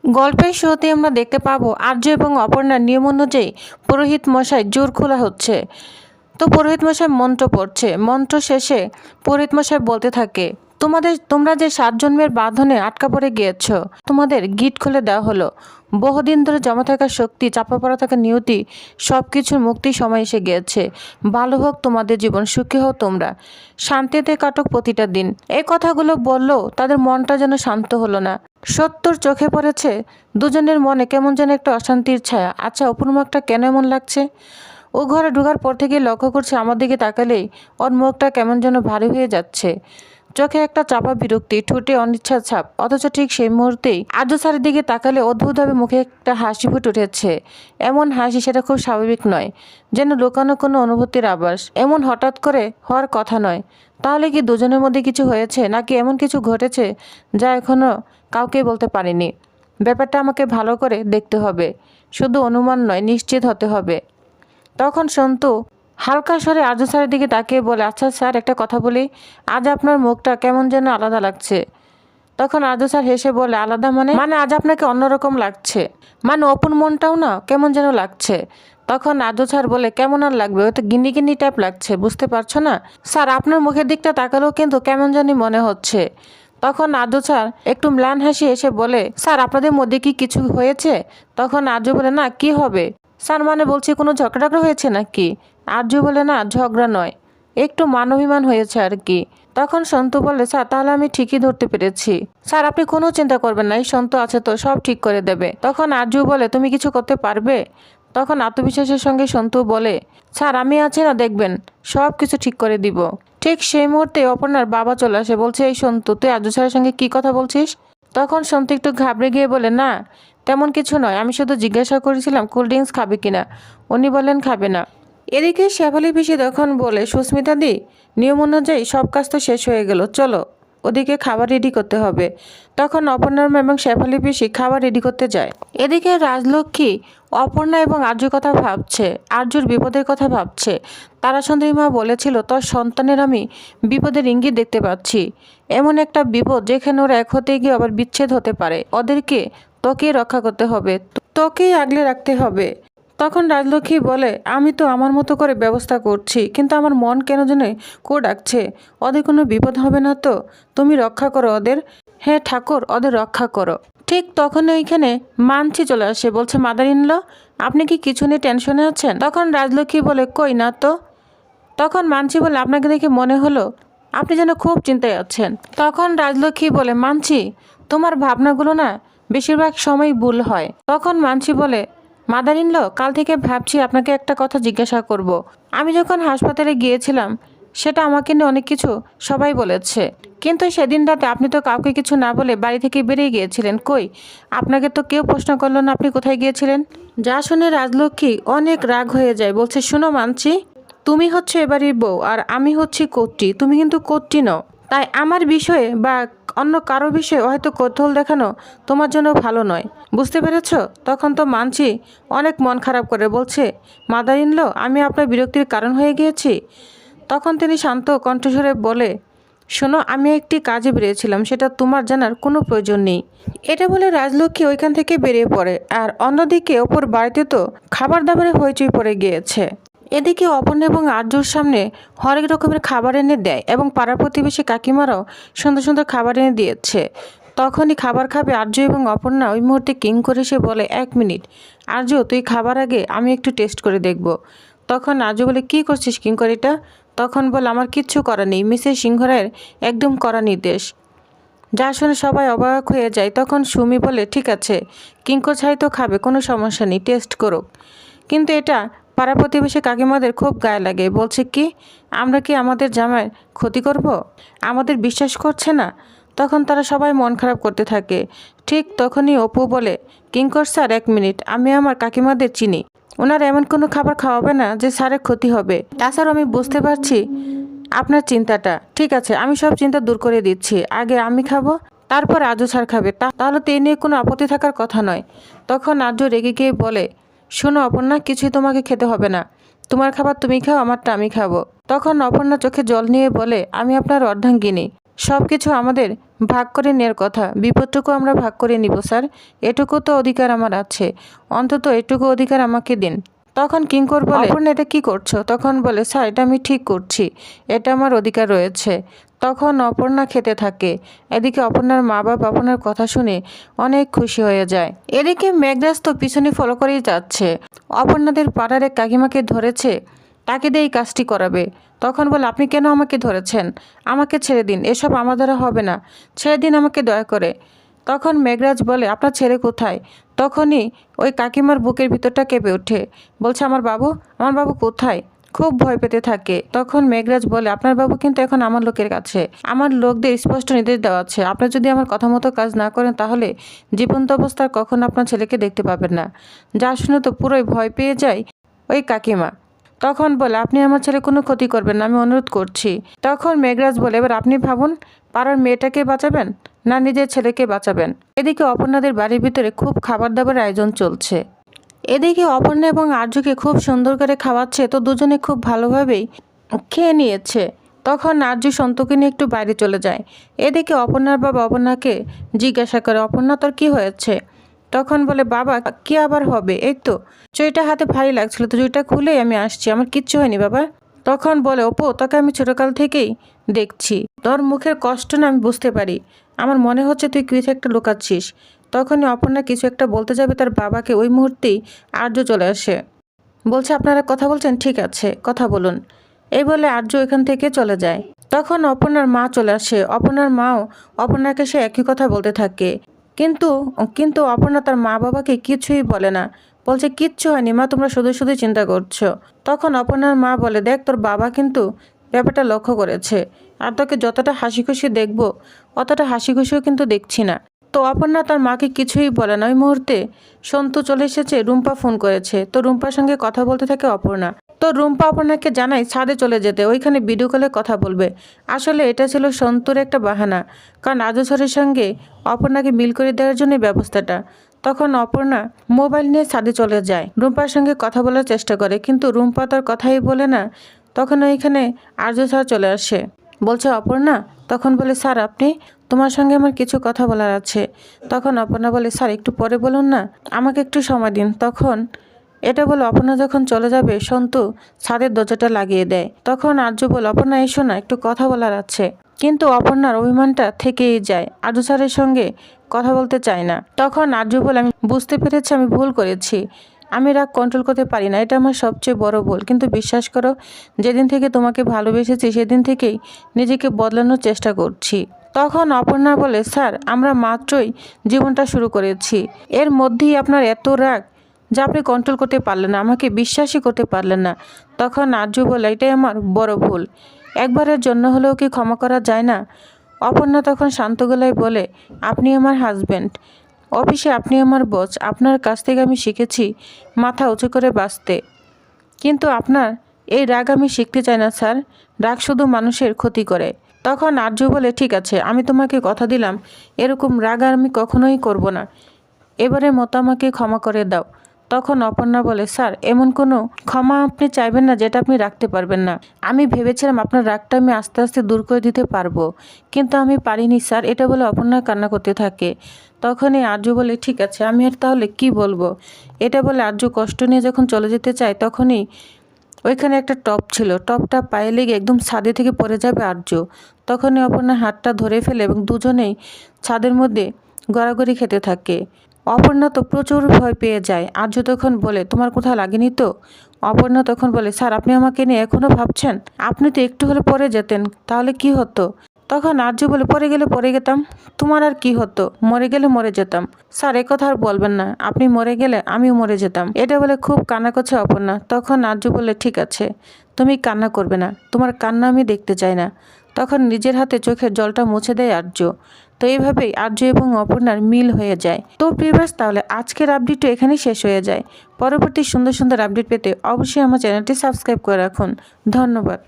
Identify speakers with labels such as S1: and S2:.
S1: গল্পের শুরুতে আমরা দেখতে পাবো আর্য এবং অপর্ণার নিয়ম অনুযায়ী পুরোহিত মশাই জোর খোলা হচ্ছে। তো পুরোহিত মশাই মন্ত্র পড়ছে। মন্ত্র শেষে পুরোহিত মশাই বলতে থাকে, তোমরা যে 7 জন্মের বাঁধনে আটকা পড়ে গিয়েছ, তোমাদের গিট খুলে দেওয়া হলো। বহুদিন ধরে জমা থাকা শক্তি, চাপা পড়া থাকা নিয়তি, সব কিছুর মুক্তির সময় এসে গিয়েছে। ভালো হোক তোমাদের জীবন, সুখী হও তোমরা, শান্তিতে কাটুক প্রতিটা দিন। এই কথাগুলো বললেও তাদের মনটা যেন শান্ত হলো না। সত্যর চোখে পড়েছে দুজনের মনে কেমন যেন একটা অশান্তির ছায়া। আচ্ছা, অপুর মুখটা কেন এমন লাগছে? ও ঘরে ঢোকার পর থেকে লক্ষ্য করছে আমার দিকে তাকালেই ওর মুখটা কেমন যেন ভারী হয়ে যাচ্ছে। চোখে একটা চাপা বিরক্তি, ঠোঁটে অনিচ্ছার ছাপ। অথচ ঠিক সেই মুহূর্তেই আর্য স্যারের দিকে তাকালে অদ্ভুতভাবে মুখে একটা হাসি ফুটে উঠেছে। এমন হাসি, সেটা খুব স্বাভাবিক নয়, যেন লুকানো কোনো অনুভূতির আভাস। এমন হঠাৎ করে হওয়ার কথা নয়। তাহলে কি দুজনের মধ্যে কিছু হয়েছে, নাকি এমন কিছু ঘটেছে যা এখনো কাউকে বলতে পারিনি? ব্যাপারটা আমাকে ভালো করে দেখতে হবে, শুধু অনুমান নয়, নিশ্চিত হতে হবে। তখন সন্তু হালকা স্বরে আর্য স্যারের দিকে তাকিয়ে বলে, আচ্ছা স্যার, একটা কথা বলি, আজ আপনার মুখটা কেমন যেন আলাদা লাগছে। তখন আর্য স্যার হেসে বলে, আলাদা মানে? আজ আপনাকে অন্যরকম লাগছে। অপুর মনটাও না কেমন যেন লাগছে। তখন আর্য স্যার বলে, কেমন আর লাগবে, ওই তো গিন্নি গিন্নি টাইপ লাগছে, বুঝতে পারছো না? স্যার, আপনার মুখের দিকটা তাকালেও কিন্তু কেমন জানি মনে হচ্ছে। তখন আর্য স্যার একটু ম্লান হাসি এসে বলে, স্যার, আপনাদের মধ্যে কি কিছু হয়েছে? তখন আর্য বলে, না, কি হবে স্যার, বলছি কোনো ঝগড়া হয়েছে নাকি? আর্য বলে, না, ঝগড়া নয়, একটু মানবিমান হয়েছে আর কি। তখন সন্তু বলে, স্যার, তাহলে আমি ঠিকই ধরতে পেরেছি। স্যার, আপনি কোনো চিন্তা করবেন না, এই সন্তু আছে তো, সব ঠিক করে দেবে। তখন আর্য বলে, তুমি কিছু করতে পারবে? তখন আত্মবিশ্বাসের সঙ্গে সন্তু বলে, স্যার, আমি আছি না, দেখবেন সব কিছু ঠিক করে দিব। ঠিক সেই মুহূর্তে অপর্ণার বাবা চলে আসে, বলছে, এই সন্তু, তুই আর্য স্যারের সঙ্গে কি কথা বলছিস? তখন সন্তু একটু ঘাবড়ে গিয়ে বলে, না, তেমন কিছু নয়, আমি শুধু জিজ্ঞাসা করেছিলাম কোল্ড ড্রিঙ্কস খাবে কিনা। উনি বললেন খাবে না। এদিকে শেফালি পিসি তখন বলে, সুস্মিতা দি, নিয়ম অনুযায়ী সব কাজ তো শেষ হয়ে গেল, চলো ওদিকে খাবার রেডি করতে হবে। তখন অপর্ণা এবং শেফালি পিসি খাবার রেডি করতে যায়। এদিকে রাজলক্ষ্মী অপর্ণা এবং আর্যর কথা ভাবছে, আর্যর বিপদের কথা ভাবছে। তারা সুন্দরী মা বলেছিল, তোর সন্তানের আমি বিপদের ইঙ্গিত দেখতে পাচ্ছি। এমন একটা বিপদ যেখানে ওরা এক হতে গিয়ে আবার বিচ্ছেদ হতে পারে। ওদেরকে তোকেই রক্ষা করতে হবে, তোকেই আগলে রাখতে হবে। তখন রাজলক্ষ্মী বলে, আমি তো আমার মতো করে ব্যবস্থা করছি, কিন্তু আমার মন কেন যেন ডাকছে, ওদের কোনো বিপদ হবে না তো? তুমি রক্ষা করো ওদের। হ্যাঁ ঠাকুর, ওদের রক্ষা করো। ঠিক তখন ওইখানে মানছি চলে আসে, বলছে, মাদার ইন ল, আপনি কি কিছু নিয়ে টেনশনে আছেন? তখন রাজলক্ষ্মী বলে, কই না তো। তখন মানছি বলে, আপনাকে দেখে মনে হলো আপনি যেন খুব চিন্তায় আছেন। তখন রাজলক্ষ্মী বলে, মানছি, তোমার ভাবনাগুলো না বেশিরভাগ সময় ভুল হয়। তখন মানছি বলে, মাদার ইন ল, কাল থেকে ভাবছি আপনাকে একটা কথা জিজ্ঞাসা করব। আমি যখন হাসপাতালে গিয়েছিলাম, সেটা আমাকে নিয়ে অনেক কিছু সবাই বলেছে, কিন্তু সেদিন রাতে আপনি তো কাউকে কিছু না বলে বাড়ি থেকে বেরিয়ে গিয়েছিলেন। কই, আপনাকে তো কেউ প্রশ্ন করলো না আপনি কোথায় গিয়েছিলেন। যা শুনে রাজলক্ষ্মী অনেক রাগ হয়ে যায়, বলছে, শুনো মানছি, তুমি হচ্ছে এবারের বউ আর আমি হচ্ছি কর্ত্রী, তুমি কিন্তু কর্ত্রী নও। তাই আমার বিষয়ে বা অন্য কারো বিষয়ে হয়তো কৌতূহল দেখানো তোমার জন্য ভালো নয়, বুঝতে পেরেছ? তখন তো মানছি অনেক মন খারাপ করে বলছে, মাদার ইন ল, আমি আপনার বিরক্তির কারণ হয়ে গিয়েছি। তখন তিনি শান্ত কণ্ঠস্বরে বলে, শোনো, আমি একটি কাজে বেরিয়েছিলাম, সেটা তোমার জানার কোনো প্রয়োজন নেই। এটা বলে রাজলক্ষ্মী ওইখান থেকে বেরিয়ে পড়ে। আর অন্যদিকে অপর বাড়িতে তো খাবার দাবারে হইচই পড়ে গিয়েছে। এদিকে অপর্ণা এবং আর্যর সামনে হরেক রকমের খাবার এনে দেয় এবং পাড়া প্রতিবেশী কাকিমারাও সুন্দর সুন্দর খাবার এনে দিয়েছে। তখনই খাবার খাবে আর্য এবং অপর্ণা ওই মুহূর্তে কিং করে সে বলে, 1 মিনিট আর্য, তুই খাবার আগে আমি একটু টেস্ট করে দেখব। তখন আর্য বলে, কি করছিস কিঙ্করিটা? তখন বলে, আমার কিচ্ছু করা নেই, মিসেস সিংহরায়ের একদম কড়া নির্দেশ। যা শুনে সবাই অবাক হয়ে যায়। তখন সুমি বলে, ঠিক আছে, কিঙ্কর ছাই তো খাবে, কোনো সমস্যা নেই, টেস্ট করুক। কিন্তু এটা পাড়া প্রতিবেশী কাকিমাদের খুব গায়ে লাগে। বলছে, কি আমরা কি আমাদের জামাইয়ের ক্ষতি করব? আমাদের বিশ্বাস করছে না। তখন তারা সবাই মন খারাপ করতে থাকে। ঠিক তখনই অপু বলে, কিঙ্কর স্যার, 1 মিনিট, আমি আমার কাকিমাদের চিনি, ওনারা এমন কোনো খাবার খাওয়াবে না যে স্যারের ক্ষতি হবে। তাছাড়া আমি বুঝতে পারছি আপনার চিন্তাটা, ঠিক আছে, আমি সব চিন্তা দূর করে দিচ্ছি, আগে আমি খাবো, তারপর আজও স্যার খাবে, তাহলে তো এ নিয়ে কোনো আপত্তি থাকার কথা নয়। তখন আর্য রেগে গিয়ে বলে, শোনো অপর্ণা, কিছুই তোমাকে খেতে হবে না, তোমার খাবার তুমি খাও, আমারটা আমি খাবো। তখন অপর্ণা চোখে জল নিয়ে বলে, আমি আপনার অর্ধাঙ্গিনী, সব কিছু আমাদের ভাগ করে নেওয়ার কথা, বিপদটুকু আমরা ভাগ করে নিব স্যার, এটুকু তো অধিকার আমার আছে, অন্তত এটুকু অধিকার আমাকে দিন। তখন কিঙ্কর বলে, অপর্ণা এটা কি করছো? তখন বলে, স্যার এটা আমি ঠিক করছি, এটা আমার অধিকার রয়েছে। তখন অপর্ণা খেতে থাকে। এদিকে অপর্ণার মা বাবা অপর্ণার কথা শুনে অনেক খুশি হয়ে যায়। এদিকে মেঘরাজ তো পিছনে ফলো করেই যাচ্ছে। অপর্ণাদের পাড়ার এক কাকিমাকে ধরেছে, তাকে দিয়ে এই কাজটি করাবে। তখন বলে, আপনি কেন আমাকে ধরেছেন? আমাকে ছেড়ে দিন, এসব আমার দ্বারা হবে না, ছেড়ে দিন আমাকে দয়া করে। তখন মেঘরাজ বলে, আপনার ছেলে কোথায়? তখনই ওই কাকিমার বুকের ভিতরটা কেঁপে ওঠে, বলছে, আমার বাবু কোথায়? খুব ভয় পেতে থাকে। তখন মেঘরাজ বলে, আপনার বাবু কিন্তু এখন আমার লোকের কাছে, আমার লোকদের স্পষ্ট নির্দেশ দেওয়া আছে, আপনি যদি আমার কথা মতো কাজ না করেন তাহলে জীবন্ত অবস্থায় কখনো আপনার ছেলেকে দেখতে পাবেন না। যা শুনে তো পুরোই ভয় পেয়ে যায় ওই কাকিমা। তখন বলে, আপনি আমার ছেলে কোনো ক্ষতি করবেন না, আমি অনুরোধ করছি। তখন মেঘরাজ বলে, এবার আপনি ভাবুন, পাড়ার মেয়েটাকে বাঁচাবেন না নিজের ছেলেকে বাঁচাবেন। এদিকে অপর্ণাদের বাড়ির ভিতরে খুব খাবার দাবার আয়োজন চলছে। এদিকে অপর্ণা এবং আর্যকে খুব সুন্দর করে খাওয়াচ্ছে, তো দুজনে খুব ভালোভাবেই খেয়ে নিয়েছে। তখন আর্য সন্তকে নিয়ে একটু বাইরে চলে যায়। এদিকে অপর্ণার বাবা অপর্ণাকে জিজ্ঞাসা করে, অপর্ণা তোর কি হয়েছে? তখন বলে, বাবা কি আবার হবে, এই তো চুইটা হাতে ভারী লাগছিল, তো চুইটা খুলেই আমি আসছি, আমার কিচ্ছু হয়নি বাবা। তখন বলে, অপু তোকে আমি ছোটকাল থেকেই দেখছি, তোর মুখের কষ্ট না আমি বুঝতে পারি, আমার মনে হচ্ছে তুই কিছু একটা লুকাচ্ছিস। তখনই অপর্ণা কিছু একটা বলতে যাবে তার বাবাকে ওই মুহূর্তেই আর্য চলে আসে, বলছে, আপনারা কথা বলছেন, ঠিক আছে কথা বলুন। এই বলে আর্য এখান থেকে চলে যায়। তখন অপর্ণার মা চলে আসে। অপর্ণার মাও অপর্ণাকে সে একই কথা বলতে থাকে, কিন্তু কিন্তু অপর্ণা তার মা বাবাকে কিছুই বলে না, বলছে, কিচ্ছু হয়নি মা, তোমরা শুধু শুধু চিন্তা করছো। তখন অপর্ণার মা বলে, দেখ তোর বাবা কিন্তু ব্যাপারটা লক্ষ্য করেছে, আর তোকে যতটা হাসি খুশি দেখবো অতটা হাসি খুশিও কিন্তু দেখছি না। তো অপর্ণা তার মাকে কিছুই বলে না। ওই মুহূর্তে সন্তু চলে এসেছে, রুম্পা ফোন করেছে, তো রুম্পার সঙ্গে কথা বলতে থাকে অপর্ণা। তো রুম্পা অপর্ণাকে জানায় ছাদে চলে যেতে, ওইখানে ভিডিও কলে কথা বলবে। আসলে এটা ছিল সন্তুর একটা বাহানা, কারণ রাজস্বরের সঙ্গে অপর্ণাকে মিল করে দেওয়ার জন্য ব্যবস্থাটা। তখন অপর্ণা মোবাইল নিয়ে ছাদে চলে যায়, রুম্পার সঙ্গে কথা বলার চেষ্টা করে, কিন্তু রুম্পা তার কথাই বলে না। তখন ওইখানে আর্য স্যার চলে আসে, বলছে, অপর্ণা। তখন বলে, স্যার আপনি, তোমার সঙ্গে আমার কিছু কথা বলার আছে। তখন অপর্ণা বলে, স্যার একটু পরে বলুন না, আমাকে একটু সময় দিন। তখন এটা বলে অপর্ণা যখন চলে যাবে, সন্তু ছাদের দরজাটা লাগিয়ে দেয়। তখন আর্য বলে, অপর্ণা এসো না, একটু কথা বলার আছে। কিন্তু অপর্ণার অভিমানটা থেকেই যায়, আর্য স্যারের সঙ্গে কথা বলতে চায় না। তখন আর্য বলে, আমি বুঝতে পেরেছি আমি ভুল করেছি, আমি রাগ কন্ট্রোল করতে পারি না, এটা আমার সবচেয়ে বড় ভুল। কিন্তু বিশ্বাস করো, যেদিন থেকে তোমাকে ভালোবেসেছি সেদিন থেকেই নিজেকে বদলানোর চেষ্টা করছি। তখন অপর্ণা বলে, স্যার আমরা মাত্রই জীবনটা শুরু করেছি, এর মধ্যেই আপনার এত রাগ যা আপনি কন্ট্রোল করতে পারলেন না, আমাকে বিশ্বাসই করতে পারলেন না। তখন আর্য বলে, এটাই আমার বড় ভুল, একবারের জন্য হলেও কি ক্ষমা করা যায় না? অপর্ণা তখন শান্ত গলায় বলে, আপনি আমার হাজব্যান্ড, অফিসে আপনি আমার বস, আপনার কাছ থেকে আমি শিখেছি মাথা উঁচু করে বাঁচতে, কিন্তু আপনার এই রাগ আমি শিখতে চাই না স্যার, রাগ শুধু মানুষের ক্ষতি করে। তখন আর্য বলে, ঠিক আছে আমি তোমাকে কথা দিলাম এরকম রাগ আর আমি কখনোই করব না, এবারের মতো আমাকে ক্ষমা করে দাও। তখন অপর্ণা বলে, স্যার এমন কোনো ক্ষমা আপনি চাইবেন না যেটা আপনি রাখতে পারবেন না, আমি ভেবেছিলাম আপনার রাগটা আমি আস্তে আস্তে দূর করে দিতে পারবো, কিন্তু আমি পারিনি স্যার। এটা বলে অপর্ণা কান্না করতে থাকে। তখনই আর্য বলে, ঠিক আছে আমি আর তাহলে কি বলবো। এটা বলে আর্য কষ্ট নিয়ে যখন চলে যেতে চায়, তখনই ওইখানে একটা টপ ছিল, টপটা পায়ে লেগে একদম ছাদে থেকে পড়ে যাবে আর্য। তখনই অপর্ণা হাতটা ধরে ফেলে এবং দুজনেই ছাদের মধ্যে গড়াগড়ি খেতে থাকে। অপর্ণা তো প্রচুর ভয় পেয়ে যায়। আর্য তখন বলে, তোমার কোথাও লাগেনি তো? অপর্ণা তখন বলে, স্যার আপনি আমাকে নিয়ে এখনও ভাবছেন, আপনি তো একটু হলে পড়ে যেতেন, তাহলে কি হতো? তখন আর্য বলে, পড়ে গেলে পড়ে যেতাম, তোমার আর কি হতো, মরে গেলে মরে যেতাম। স্যার কথা আর বলবেন না, আপনি মরে গেলে আমিও মরে যেতাম। এটা বলে খুব কান্না করছে অপর্ণা। তখন আর্য বলে, ঠিক আছে তুমি কান্না করবে না, তোমার কান্না আমি দেখতে চাই না। তখন নিজের হাতে চোখের জলটা মুছে দেয় আর্য। তো এইভাবেই আর্য এবং অপর্ণার মিল হয়ে যায়। তো প্রিভিয়াস তাহলে আজকের আপডেটটা এখানেই শেষ হয়ে যায়। পরবর্তী সুন্দর সুন্দর আপডেট পেতে অবশ্যই আমার চ্যানেলটি সাবস্ক্রাইব করে রাখুন। ধন্যবাদ।